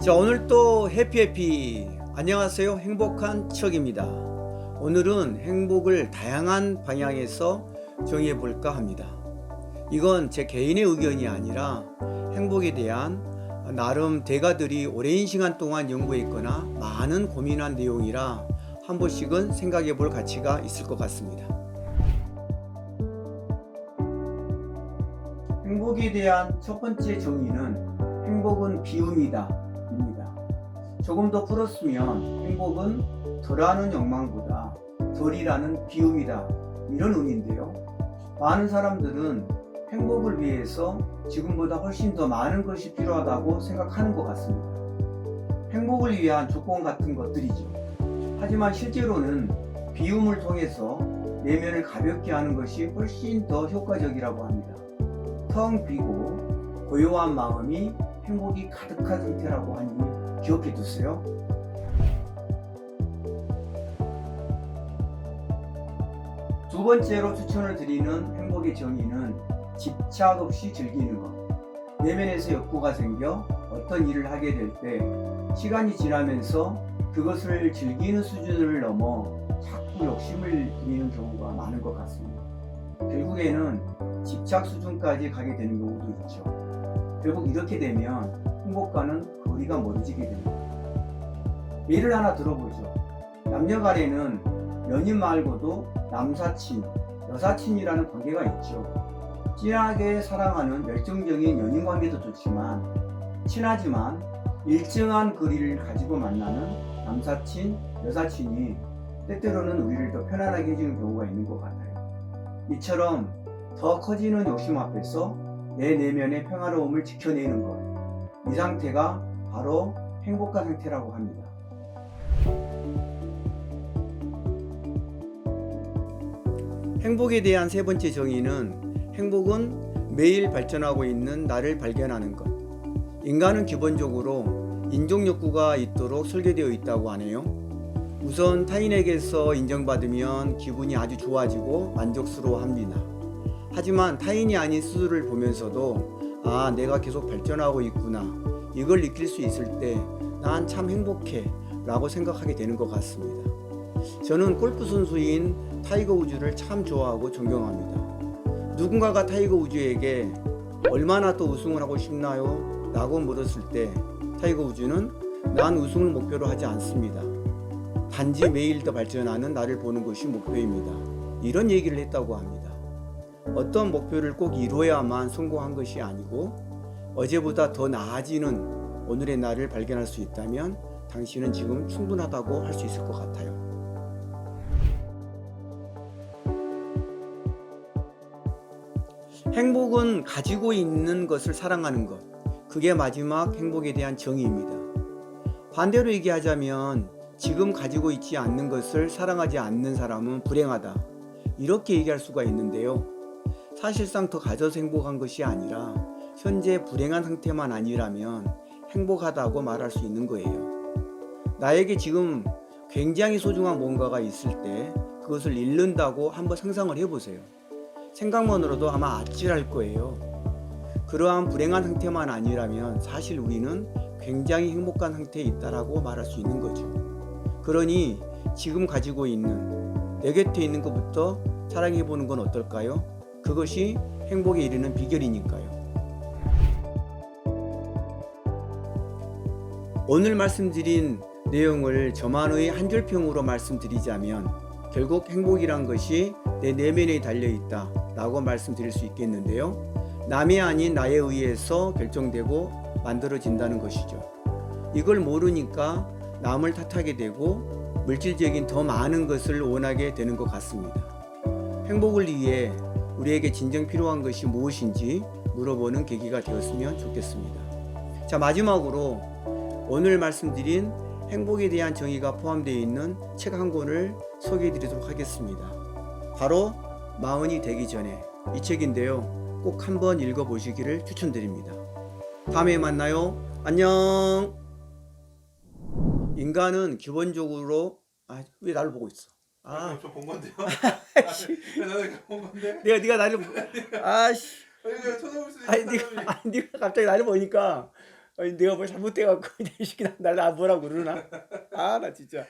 자, 오늘 또 해피해피. 안녕하세요. 행복한 척입니다. 오늘은 행복을 다양한 방향에서 정의해 볼까 합니다. 이건 제 개인의 의견이 아니라 행복에 대한 나름 대가들이 오랜 시간 동안 연구했거나 많은 고민한 내용이라 한 번씩은 생각해 볼 가치가 있을 것 같습니다. 행복에 대한 첫 번째 정의는 행복은 비움이다. 조금 더 풀었으면 행복은 덜하는 욕망보다 덜이라는 비움이다, 이런 의미인데요. 많은 사람들은 행복을 위해서 지금보다 훨씬 더 많은 것이 필요하다고 생각하는 것 같습니다. 행복을 위한 조건 같은 것들이죠. 하지만 실제로는 비움을 통해서 내면을 가볍게 하는 것이 훨씬 더 효과적이라고 합니다. 텅 비고 고요한 마음이 행복이 가득한 상태라고 하니 기억해 두세요. 두 번째로 추천을 드리는 행복의 정의는 집착 없이 즐기는 것. 내면에서 욕구가 생겨 어떤 일을 하게 될 때 시간이 지나면서 그것을 즐기는 수준을 넘어 자꾸 욕심을 부리는 경우가 많은 것 같습니다. 결국에는 집착 수준까지 가게 되는 경우도 있죠. 결국 이렇게 되면 행복과는 거리가 멀어지게 됩니다. 예를 하나 들어보죠. 남녀 간에는 연인 말고도 남사친, 여사친이라는 관계가 있죠. 진하게 사랑하는 열정적인 연인 관계도 좋지만 친하지만 일정한 거리를 가지고 만나는 남사친, 여사친이 때때로는 우리를 더 편안하게 해주는 경우가 있는 것 같아요. 이처럼 더 커지는 욕심 앞에서 내 내면의 평화로움을 지켜내는 것, 이 상태가 바로 행복한 상태라고 합니다. 행복에 대한 세 번째 정의는 행복은 매일 발전하고 있는 나를 발견하는 것. 인간은 기본적으로 인정 욕구가 있도록 설계되어 있다고 하네요. 우선 타인에게서 인정받으면 기분이 아주 좋아지고 만족스러워합니다. 하지만 타인이 아닌 스스로를 보면서도 내가 계속 발전하고 있구나, 이걸 느낄 수 있을 때 난 참 행복해 라고 생각하게 되는 것 같습니다. 저는 골프 선수인 타이거 우즈를 참 좋아하고 존경합니다. 누군가가 타이거 우즈에게 얼마나 더 우승을 하고 싶나요? 라고 물었을 때 타이거 우즈는 난 우승을 목표로 하지 않습니다. 단지 매일 더 발전하는 나를 보는 것이 목표입니다, 이런 얘기를 했다고 합니다. 어떤 목표를 꼭 이루어야만 성공한 것이 아니고 어제보다 더 나아지는 오늘의 나를 발견할 수 있다면 당신은 지금 충분하다고 할 수 있을 것 같아요. 행복은 가지고 있는 것을 사랑하는 것, 그게 마지막 행복에 대한 정의입니다. 반대로 얘기하자면 지금 가지고 있지 않는 것을 사랑하지 않는 사람은 불행하다, 이렇게 얘기할 수가 있는데요. 사실상 더 가져서 행복한 것이 아니라 현재 불행한 상태만 아니라면 행복하다고 말할 수 있는 거예요. 나에게 지금 굉장히 소중한 뭔가가 있을 때 그것을 잃는다고 한번 상상을 해보세요. 생각만으로도 아마 아찔할 거예요. 그러한 불행한 상태만 아니라면 사실 우리는 굉장히 행복한 상태에 있다라고 말할 수 있는 거죠. 그러니 지금 가지고 있는 내 곁에 있는 것부터 사랑해보는 건 어떨까요? 그것이 행복에 이르는 비결이니까요. 오늘 말씀드린 내용을 저만의 한 줄평으로 말씀드리자면 결국 행복이란 것이 내 내면에 달려있다 라고 말씀드릴 수 있겠는데요. 남이 아닌 나에 의해서 결정되고 만들어진다는 것이죠. 이걸 모르니까 남을 탓하게 되고 물질적인 더 많은 것을 원하게 되는 것 같습니다. 행복을 위해 우리에게 진정 필요한 것이 무엇인지 물어보는 계기가 되었으면 좋겠습니다. 자, 마지막으로 오늘 말씀드린 행복에 대한 정의가 포함되어 있는 책 한 권을 소개해 드리도록 하겠습니다. 바로 마흔이 되기 전에, 이 책인데요. 꼭 한번 읽어보시기를 추천드립니다. 다음에 만나요. 안녕. 인간은 기본적으로 왜 나를 보고 있어? 저 본 건데요. 아씨, 나는 본 건데. 네가 나를 아씨, 내가 쳐다볼 수 아니 있는 사람이. 네가 갑자기 나를 보니까 아니 내가 뭘 잘못해갖고 이 새끼 날 뭐라고 그러나? 아 나 진짜.